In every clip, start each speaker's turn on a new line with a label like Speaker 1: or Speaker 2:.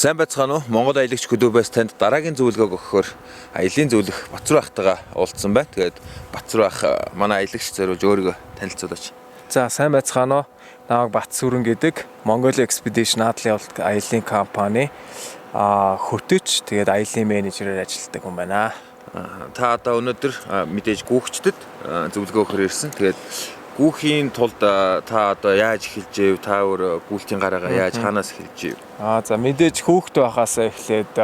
Speaker 1: Сайн байцгаана уу? Монгол аялагч клубээс танд дараагийн зөвлөгөө өгөхөөр аялын зөвлөх Бацар ахтайгаа уулзсан байна. Тэгээд Бацар ах манай аялагч зориулж өөрийгөө танилцуулаач.
Speaker 2: За сайн байцгаана уу? Намайг Батсүрэн гэдэг Mongol Expedition Аадлын явалт аялын компани хөтөч тэгээд аялын менежерээр ажилладаг хүн байна.
Speaker 1: Та одоо өнөөдөр мэдээж гүүгчдэд зөвлөгөө өгөхөөр ирсэн. Тэгээд гүүхийн тулд та одоо яаж эхэлж ив? Та өөр гүйлтийн гараагаа яаж хаанаас эхэлж ив?
Speaker 2: За мэдээж хүүхэд байхаасаа эхлээд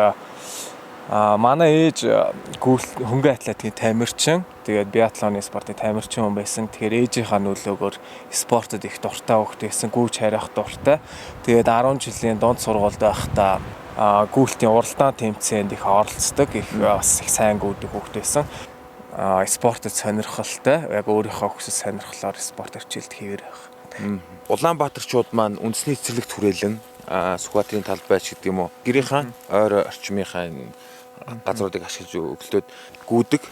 Speaker 2: манай ээж хөнгөн атлетикийн тамирчин. Тэгээд биатлоны спортын тамирчин хүн байсан. Тэгэхээр ээжийнхаа нөлөөгөөр спортод их дуртай хүүхэд байсан. Гүйж харих дуртай. Тэгээд 10 жилийн дунд сургуульд байхдаа гүйлтийн уралдаан тэмцээнд их оролцдог. Бас их сайн гүйдэг хүүхэд байсан. Спортод сонирхолтой. Яг өөрийнхөө хүсэл сонирхлоор спорт хичээлд хийвэр байх.
Speaker 1: Улаанбаатарчууд маань үндэсний цэцэрлэгт хүрээлэн Сүхбаатарын талбайч гэдэг юм уу? Гэрийнхаа ойр орчмынхаа газруудыг ашиглаж өглөөд гүйдэг,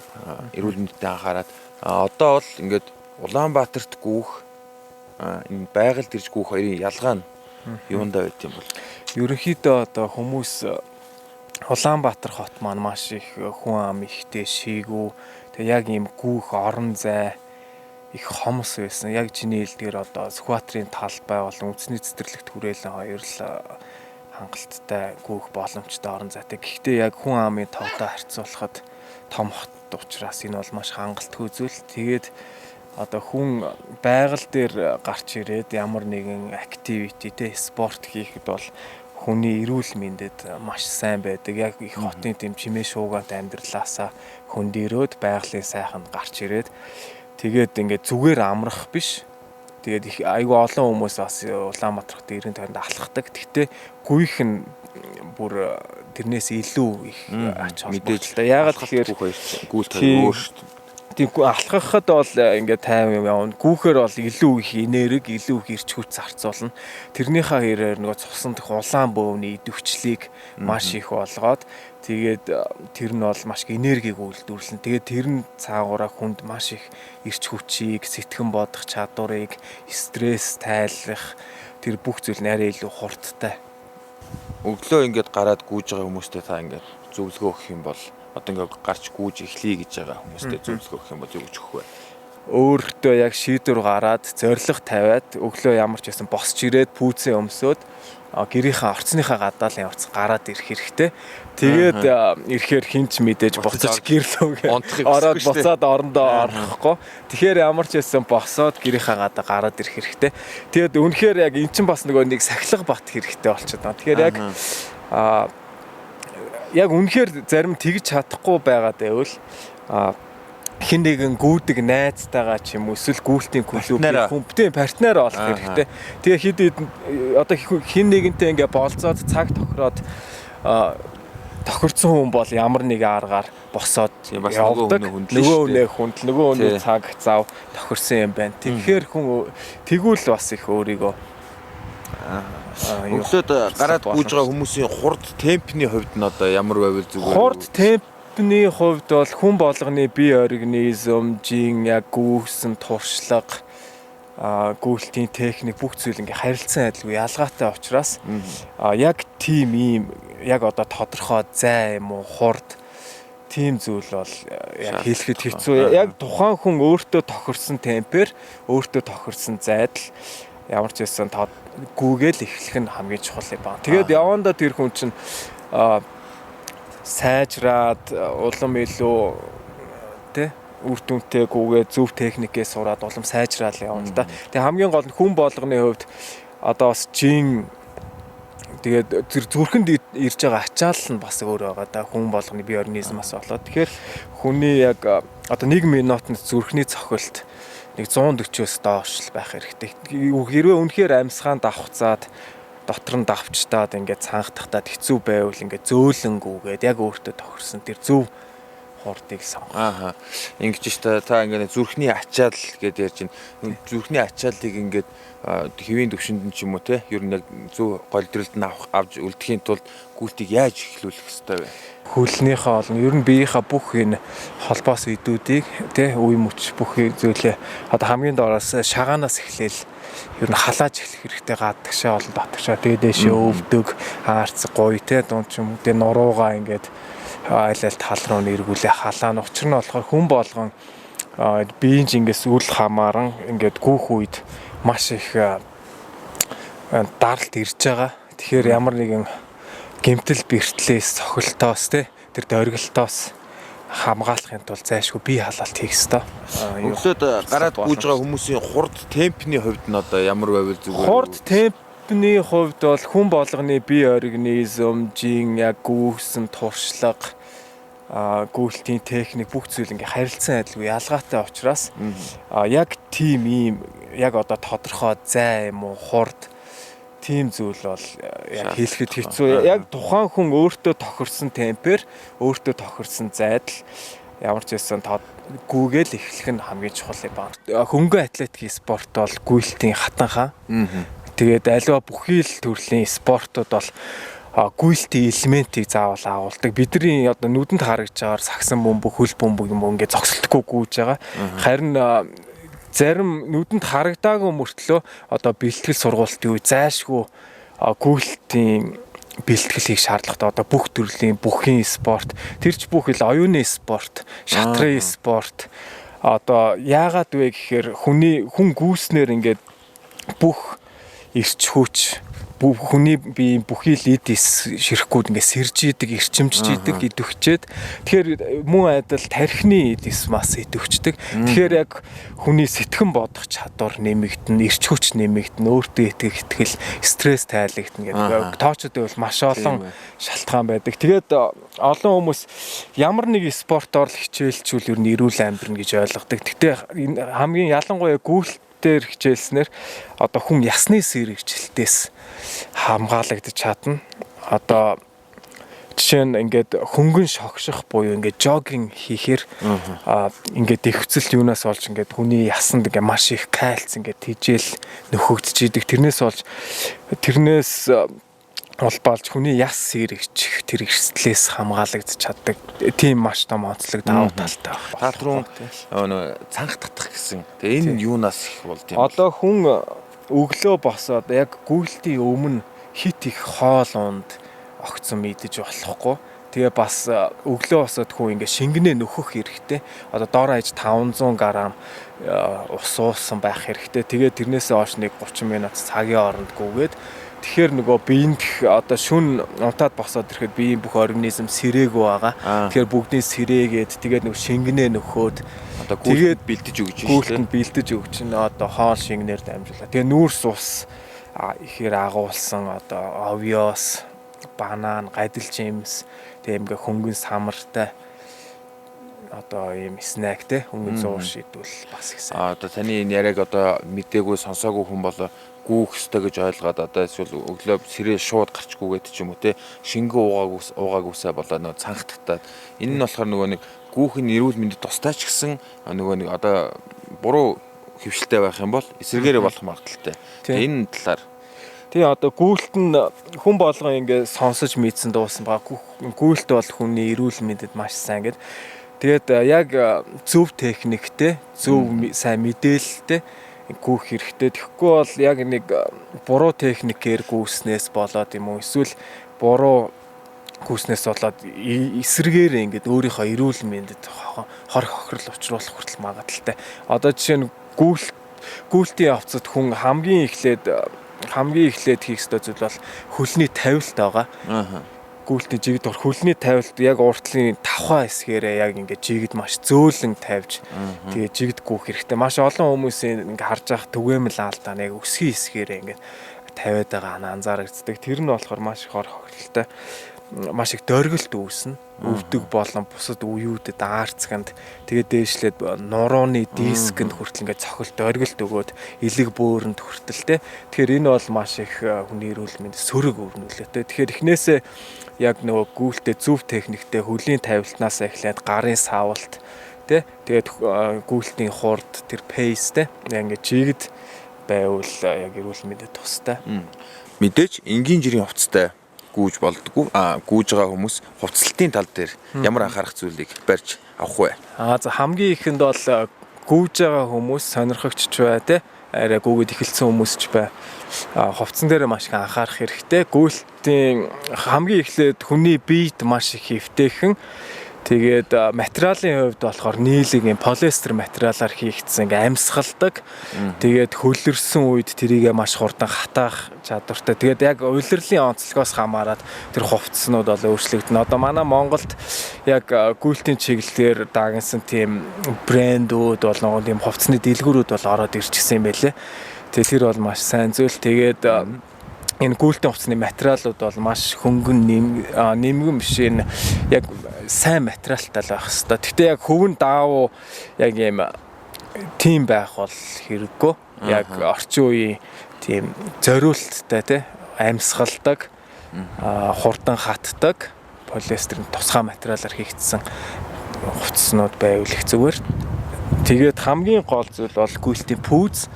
Speaker 1: эрүүл мэндэд анхаарат. Одоо бол ингээд Улаанбаатарт гүүх, энэ байгальд ирж гүүх хоёрын ялгаа нь юундаа байд юм бол?
Speaker 2: Ерөнхийдөө одоо хүмүүс Улаанбаатар хот маань маш их хүн ам ихтэй шийгүү. Тэгээ яг ийм гүүх орон зай их хомос байсан. Яг чиний хэлдгээр одоо Сүхбаатарын талбай болон үндэсний цэцэрлэгт хүрээлэн хоёр л хангалттай гүүх боломжтой орон зайтай. Гэхдээ яг хүн амын товтой харьцуулахад том хот учраас энэ бол маш хангалтгүй зүйл. Тэгээд одоо хүн байгаль дээр гарч ирээд ямар нэгэн activity спорт хийхэд бол хүний эрүүл мэндэд маш сайн байдаг. Яг их хотын тэм чимээ шуугаантай амьдралаасаа хөндөрөөд байгалийн сайханд гарч ирээд тэгээд ингээд зүгээр амрах биш. Тэгээд их айгүй олон хүмүүс бас Улаанбаатар хотын иргэн тойронд алхахдаг. Гэхдээ гүйх нь бүр тэрнээс илүү их ач холбогдолтой. Яагаад гэхээр
Speaker 1: гүйлт хоёр өөр шүү дээ.
Speaker 2: Тийм алхахад бол ингээд тайван явна. Гүүхээр бол илүү их энерги, илүү их эрч хүч зарцуулна. Тэрнийхээ хэрээр нөгөө цусан дэх улаан бөөвний идэвхжлийг маш их болгоод тэгээд тэр нь бол маш их энергиг үйлдвэрлэн. Тэгээд тэр нь цаагаараа хүнд маш их эрч хүчийг, сэтгэн бодох чадварыг, стресс тайлах тэр бүх зүйл нарийн илүү хурдтай.
Speaker 1: Өглөө ингээд гараад гүйж байгаа хүмүүстэй та ингээд зөвлөгөө өгөх юм бол одоо ингээд гарч гүйж эхлэе гэж байгаа хүмүүстэй зөвлөгөө өгөх юм бол юу гэж өгөх вэ?
Speaker 2: Өөртөө яг шийдвэр гараад зориг тавиад өглөө ямар ч байсан босч ирээд пүүцээ өмсөөд гэрийнхээ орцныхаа гадаалын явц гараад ирэх хэрэгтэй. Тэгээд ирэхээр хинч мэдээж буцаж гэрлөөгээ ороод буцаад орондоо орохгүй. Тэгэхээр ямар ч байсан босоод гэрийнхээ гадаа гараад ирэх хэрэгтэй. Тэгээд үнэхээр яг эн чинь бас нөгөө нэг сахилга бат хэрэгтэй болчиход байна. Тэгэхээр яг үнэхээр зарим тэгж чадахгүй байгаад байвал хин нэгэн гүйдэг найзтайгаа ч юм уу эсвэл гүйлтийн клубын хүмптэй партнер олох хэрэгтэй. Тэгээ хэд одоо хин нэгэнтэй ингээ болцоод цаг тохироод тохирсон хүн бол ямар нэгэн аргаар босоод явдаг. Нөгөө хүний цаг зав тохирсон юм байна. Тэгэхээр хүн тэгвэл бас их өөрийгөө
Speaker 1: өглөөд гараад гүйж байгаа хүмүүсийн хурд темпний хувьд нь одоо ямар байвал зүгээр?
Speaker 2: Хурд темпний хувьд бол хүн болгоны бие организм, жин яг гүйсэн туршлага, гүйлтийн техник бүх зүйл ингээ харилцан адилгүй ялгаатай учраас яг тийм ийм яг одоо тодорхой зай юм уу хурд тийм зүйл бол яг хэлэхэд хэцүү. Яг тухайн хүн өөртөө тохирсон темпээр өөртөө тохирсон зайд ямар ч байсан гүүгээл эхлэх нь хамгийн чухал юм байна. Тэгээд явандаа тэр хүн чинь сайжраад улам илүү үр дүнтэй гүүгээ зөв техникээ сураад улам сайжраад явна л да. Тэгээд хамгийн гол нь хүн болгоны хувьд одоо бас жин тэгээд зүрхэнд ирж байгаа ачаал нь бас өөр байгаа да. Хүн болгоны бие организмаас болоод. Тэгэхээр хүний яг одоо 1 минутанд зүрхний цохилт 140-оос доош л байх хэрэгтэй. Хэрвээ үнэхээр амьсгаан давхцаад дотор нь давчтаад ингээд цаанхдахтаад хэцүү байвал ингээд зөөлөнгүүгээд яг өөртөө тохирсон тэр зөв хурдыг сонгох.
Speaker 1: Ааха. Ингэж ш та ингээд зүрхний ачаал гэдээ ярьж байна. Зүрхний ачаалыг ингээд хэвийн төвшөнд ч юм уу те ер нь яг зөв голдролд нь авч үлдэхийн тулд гүйлтийг яаж эхлүүлэх ёстой вэ?
Speaker 2: Хөлнийхээ олон ер нь биеийнхээ бүх энэ холбоос идүүдийг тий үе мөч бүх зүйлээ одоо хамгийн доороос шагаанаас эхлээл ер нь халааж эхлэх хэрэгтэй гадагшаа олон дотгошоо тэгээ дэшээ өвдөг хаарц гоё тий дунд ч юм уу тэгээ нуруугаа ингээд айл тал руу нэргүүлээ халаа нь учир нь болохоор хүн болгон биеийн жингээс үл хамааран ингээд гүүх үед маш их даралт ирж байгаа. Тэгэхээр ямар нэгэн гэмтэл бэртлээс цохилтоос тий тэр дөргилтоос хамгаалахын тулд зайлшгүй бие халаалт хийх ёстой.
Speaker 1: Өглөөд гараад гүйж байгаа хүмүүсийн хурд темпний хувьд нь одоо ямар байвал зүгээр?
Speaker 2: Хурд темпний хувьд бол хүн болгоны бие организм, жин яг гүйсэн туршлага, гүйлтийн техник бүх зүйл ингээ харилцан адилгүй ялгаатай учраас яг тийм ийм яг одоо тодорхой зай юм уу хурд тийм зүйл бол яг хэлэхэд хэцүү. Яг тухайн хүн өөртөө тохирсон темпээр өөртөө тохирсон зайд ямар ч байсан гүүгээл эхлэх нь хамгийн чухал юм байна. Хөнгөн атлетикийн спорт бол гүйлтийн хатанхаа. Тэгээд аливаа бүхий л төрлийн спортууд бол гүйлтийн элементийг заавал агуулдаг. Бидний одоо нүдэнд харагдж байгаа сагсан бөмбөг, хөл бөмбөг юм ингээд зогсолтгүй гүйж байгаа. Харин зарим нүдэнд харагдаагүй мөртлөө одоо бэлтгэл сургалтын үе зайлшгүй гүйлтийн бэлтгэл хийх шаардлагатай. Одоо бүх төрлийн бүхийн спорт, тэрч бүх ил оюуны спорт, шатрын спорт. Одоо яагаад вэ гэхээр хүн гүйснээр ингээд бүх эрч хүч хүний бие бүхий л эдис ширэхгүйд ингээ сэрж идэг, эрчимжж идэг, идэвчээд тэгэхээр мөн адил тархины эдис мас идэвчдэг. Тэгэхээр яг хүний сэтгэн бодох чадвар нэмэгдэн, эрч хүч нэмэгдэн, өөртөө итгэл, стресс тайлагдана гэдэг. Тоочдод бол маш олон шалтгаан байдаг. Тэгээд олон хүмүүс ямар нэг спортоор л хичээлчүүл ер нь эрүүл амьдрна гэж ойлгодог. Гэтэ хамгийн ялангуяа гүйлт дээр хичээлснээр одоо хүн ясны сэргийлтээс хамгаалагдаж чадна. Одоо жишээ нь ингээд хөнгөн шогших буюу ингээд жогинг хийхээр ингээд дэвцэл юунаас олж ингээд хүний ясанд ингээд маш их кальц ингээд тижэл нөхөгдөж идэг. Тэрнээс улбаалж хүний яс сэргийчих тэр эрсдлээс хамгаалагдаж чаддаг. Тийм маш том онцлог давуу талтай байна.
Speaker 1: Патрон цанх татах гэсэн. Тэгээ энэ юунаас их болд юм.
Speaker 2: Одоо хүн өглөө босоод яг гүйлтийн өмнө хит их хоол унд огцон мэдэж болохгүй. Тэгээ бас өглөө босоод хүн ингээ шингэнэ нөхөх хэрэгтэй. Одоо доор хаяж 500 г ус уусан байх хэрэгтэй. Тэгээ тэрнээсээ хойш нэг 30 минут цагийн хооронд гүгээд тэгэхээр нөгөө биеинд одоо шүн унтаад босоод ирэхэд биеийн бүх организм сэрээгүй байгаа. Тэгэхээр бүгдийн сэрээгээд тэгээд нөгөө шингэнэ нөхөөд
Speaker 1: одоо гүйлтэд бэлдэж өгч шүү дээ.
Speaker 2: Гүйлтэнд бэлдэж өгч нь одоо хоол шингэнээр дамжуулаад. Тэгээ нүүрс ус ихээр агуулсан одоо овёс, банан, гадил жимс тэгээ ингээ хөнгөн самартай одоо ийм снэк те хөнгөн зуур шийдвэл бас их сайн.
Speaker 1: Одоо таны энэ яриаг одоо мдээгүй сонсоогүй хүн болоо гүүх ёстой гэж ойлгоод одоо эсвэл өглөө сэрээ шууд гарчгүйгээд ч юм уу те шингэн уугаагүйсаа болоо нөгөө цанх татаад энэ нь болохоор нөгөө нэг гүүхийн эрүүл мэндэд тустай ч гэсэн нөгөө нэг одоо буруу хөвшилтэй байх юм бол эсэргээрээ болох магадaltaй. Энэ талаар
Speaker 2: тий одоо гүйлт нь хүн болгоо ингээ сонсож мэдсэн дуусан байгаа. Гүйлт бол хүний эрүүл мэндэд маш сайн гэдэг. Тэгээд яг зөв техниктэй, зөв сайн мэдээлэлтэй гүйх хэрэгтэй. Тэгэхгүй бол яг нэг буруу техникээр гүйснээс болоод юм уу эсвэл буруу гүйснээс болоод эсрэгээр ингээд өөрийнхөө эрүүл мэндэд хор хохирол учруулах хүртэл магадaltaй. Одоо жишээ нь гүйлтийн явцад хүн хамгийн эхлээд хийх ёстой зүйл бол хөлний тавилт байгаа. Гүйлтийн жигд дор хөлний тавилт яг уртлын тавхаа хэсгээрээ яг ингээд жигд маш зөөлөн тавьж тэгээ жигд гүйх хэрэгтэй. Маш олон хүмүүсийн ингээд харж байгаа түгээмэл алдаан яг өсгийн хэсгээрээ ингээд тавиад байгаа анзаарэгддэг. Тэр нь болохоор маш их хор хохиролтой. маш их дөргөлт үүснэ. Өвдөг болон бусад үеүүдэд аарцганд тэгээд дээшлээд нурууны дискэнд хүртэл ингээд цохол дөргөлт өгөөд элэг бөөрөнд хүртэл те. Тэгэхээр энэ бол маш их хүний эрүүл мэнд сөрөг өрнүүлээ те. Тэгэхээр эхнээсээ яг нөгөө гүйлтээ зөв техниктэй хөлийн тавилтнаас эхлээд гарын савлт те. Тэгээд гүйлтийн хурд тэр пейс те. Ингээд чигд байвал яг эрүүл мэндэд тустай.
Speaker 1: Мэдээж энгийн жирийн хувцастай гүүж болдгоо. Гүүж байгаа хүмүүс хувцлалтын тал дээр ямар анхаарах зүйлийг барьж авах вэ?
Speaker 2: За хамгийн ихэнд бол гүүж байгаа хүмүүс сонирхогч бай те. Арай гүүгээд эхэлсэн хүмүүс ч бай. Хувцсан дээр маш их анхаарах хэрэгтэй. Гүйлтийн хамгийн эхлээд хүний биед маш их эвтэйхэн. Тэгээд материалын хувьд болохоор нийлэг полиэстер материалаар хийгдсэн амьсгалдаг. Тэгээд хөлөрсөн үед тэрийг маш хурдан хатаах чадвартай. Тэгээд яг улирлын онцлогоос хамаарат тэр хувцснууд бол өөрчлөгдөнө. Одоо манай Монголд яг гүйлтийн чиглэлээр дагнсан тийм брэндүүд бол нэг тийм хувцсны дэлгүүрүүд бол ороод ирчихсэн юм байлээ. Тэгээд тэр бол маш сайн зүйл. Тэгээд энэ гүйлтийн хувцсны материалууд бол маш хөнгөн нэмгэн биш энэ яг сайн материалтай л байх хэвээр. Гэхдээ яг хөвөн даав яг юм тим байх бол хэрэггүй. Яг орчин үеийн тийм зориулттай те амьсгалдаг, хурдан хатдаг полиэстерийн тусгай материалаар хийгдсэн хувцснууд байвал их зүгээр. Тэгээд хамгийн гол зүйл бол гүйлтийн пүүз.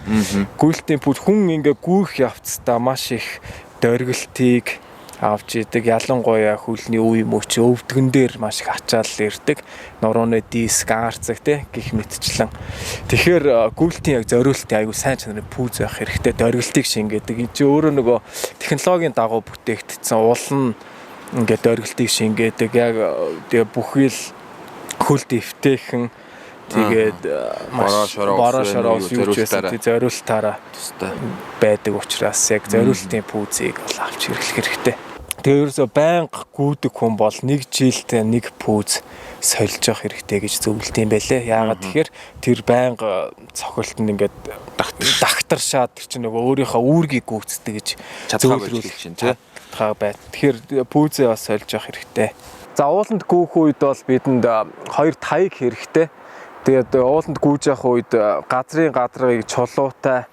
Speaker 2: Гүйлтийн пүүз хүн ингээ гүйх явцдаа маш их дөргөлтийг авч идэг. Ялангуяа хөлний үе мөч өвдгөн дээр маш их ачаал ирдэг. Нурууны диск аарцаг те гих мэтчлэн. Тэгэхээр гүйлтийн яг зориултын аягүй сайн чанарын пүүз байх хэрэгтэй. Дөргөлтийг шингээдэг. Энэ чинь өөрөө нөгөө технологийн дагуу бүтээгдсэн уул нь ингээ дөргөлтийг шингээдэг. Яг тэгээ бүхий л хөлд эвтэйхэн тэгээд маш бороо шороо зориултаараа байдаг учраас яг зориултын пүүзийг бол авч хэрэглэх хэрэгтэй. Тэгээ ерөөсөө байнга гүйдэг хүн бол 1 жилд 1 пүүз сольж явах хэрэгтэй гэж зөвлөд юм байлээ. Яагаад тэгэхээр тэр байнга цохилтод ингээд дагтаршаад тэр чинь нөгөө өөрийнхөө үүргийг гүйцэтгэж гэж зөвлөрүүлж чинь тий. Тэгэхээр пүүзээ бас сольж явах хэрэгтэй. За ууланд гүйх үед бол бидэнд 2 таяг хэрэгтэй. Тэгээд ууланд гүйж явах үед газрын гадрыг чулуутай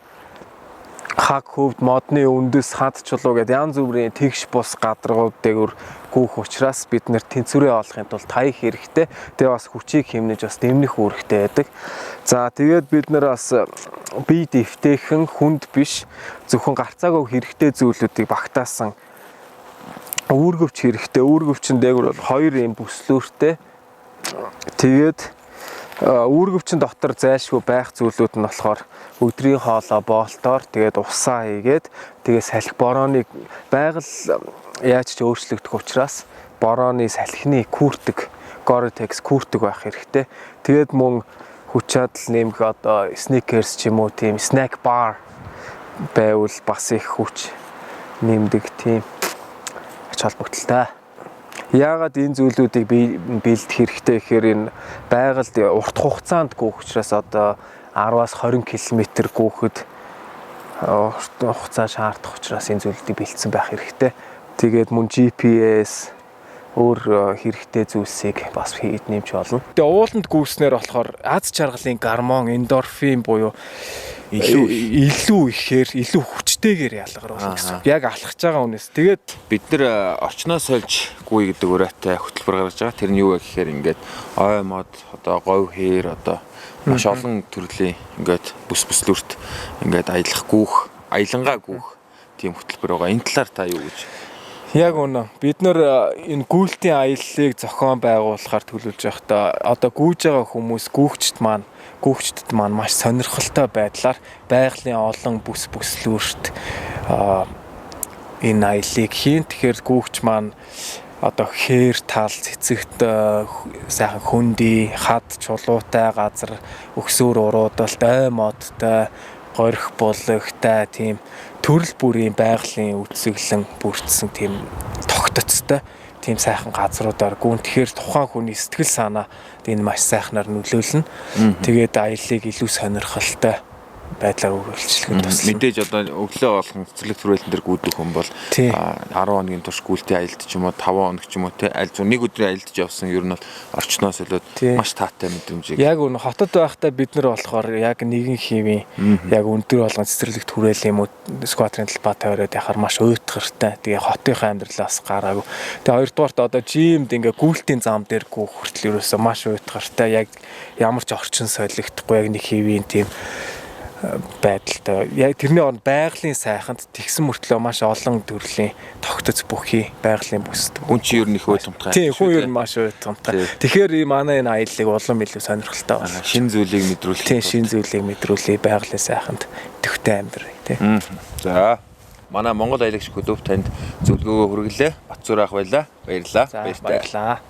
Speaker 2: хаг хөвд модны үндэс хад чулуу гэдэг янз бүрийн тэгш бус гадаргууд дээгүр гүйх учраас бид нэр тэнцвэрээ олохын тулд таяг хэрэгтэй. Тэгээ бас хүчийг хэмнэж бас дэмнэх үүрэгтэй байдаг. За тэгээд бид нэр бас биед эвтэйхэн хүнд биш зөвхөн гарцаагүй хэрэгтэй зүйлүүдийг багтаасан үүргэвч хэрэгтэй. Үүргэвчин дээгүр бол 2 юм бүслүүртэй. Тэгээд үүргэвчин дотор зайлшгүй байх зүйлүүд нь болохоор өдрийн хоолой боолтоор тэгээд усаа хийгээд тэгээд салхи борооны байгаль яаж ч өөрчлөгдөх учраас борооны салхины күүртэг Gore-Tex күүртэг байх хэрэгтэй. Тэгээд мөн хүч чадал нэмэх одоо sneakers ч юм уу тийм snack bar байвал бас их хүч нэмдэг тийм ач холбогдолтой. Яагаад энэ зүйлүүдийг бэлдэх хэрэгтэй гэхээр энэ байгальд урт хугацаанд гүйх учраас одоо 10-аас 20 км гүйхэд урт хугацаа шаардах учраас энэ зүйлүүдийг бэлдсэн байх хэрэгтэй. Тэгээд мөн GPS өөр хэрэгтэй зүйлсийг бас хийд нэмж болно. Тэгээ ууланд гүйснээр болохоор аз жаргалын гормон, эндорфин буюу илүү ихээр илүү хүчтэйгээр ялгарна гэсэн. Яг алхаж байгаа хүнээс. Тэгээд
Speaker 1: бид нар орчноо сольж гүй гэдэг өрөөтэй хөтөлбөр гаргаж байгаа. Тэр нь юу вэ гэхээр ингээд ой мод одоо говь хээр одоо маш олон төрлийн ингээд бүслүрт ингээд аялах гүүх, аялангаа гүүх тийм хөтөлбөр байгаа. Энэ талаар та юу гэж?
Speaker 2: Яг үнэ. Бид нар энэ гүйлтийн аяллыг зохион байгуулахаар төлөвлөж байхдаа одоо гүйж байгаа хүмүүс гүүгчд маань маш сонирхолтой байдлаар байгалийн олон бүслүүрт энэ аяллыг хийн. Тэгэхээр гүүгч маань одоо хээр тал цэцэгт сайхан хөндөй, хад чулуутай газар, өксөр уруудалт, ой модтой, горих булгтай тийм төрөл бүрийн байгалийн үтсэглэн бүрдсэн тийм тогтцтой тийм сайхан газруудаар гүн. Тэгэхээр тухайн хүний сэтгэл санаа энэ маш сайхнаар нөлөөлнө. Тэгээд аяллыг илүү сонирхолтой байдлаар үргэлжлэхэд тусалсан.
Speaker 1: Мэдээж одоо өглөө болгон цэцэрлэг түрээлэн дээр гүйдэг хүн бол 10 хоногийн турш гүйлтийн аялалд ч юм уу 5 хоног ч юм уу те аль зөв нэг өдрийн аялалд явсан ер нь бол орчноос илүү маш таатай мэдрэмжийг.
Speaker 2: Яг өнө хотод байхдаа бид нар болохоор яг нэгэн хэвийн яг өндөр болгон цэцэрлэг түрээлэн юм уу скватрын талбай тавиад яхаар маш уйтгартай. Тэгээ хотынхаа амьдралаас гараагүй. Тэгээ хоёрдугаарт одоо жимд ингээ гүйлтийн зам дээр гүөх хүртэл ерөөсөө маш уйтгартай. Яг ямар ч орчин солигдохгүй яг нэг хэвийн тийм байдалтай. Яг тэрний оронд байгалийн сайханд тэгсэн мөртлөө маш олон төрлийн тогтоц бүхий байгалийн бүсд.
Speaker 1: Хүн чи ер нь их уйтамтай.
Speaker 2: Тийм, хүн ер нь маш уйтамтай. Тэгэхээр манай энэ аяллыг улам илүү сонирхолтой байна.
Speaker 1: Шин зүйлийг мэдрүүлэх.
Speaker 2: Тийм, шин зүйлийг мэдрүүлээ байгалийн сайханд төвтэй амьдрах тийм.
Speaker 1: За. Манай Монгол аялагч клуб танд зөвлөгөөгөө хүргэлээ. Батцуур ах байлаа. Баярлалаа.
Speaker 2: Баярлалаа.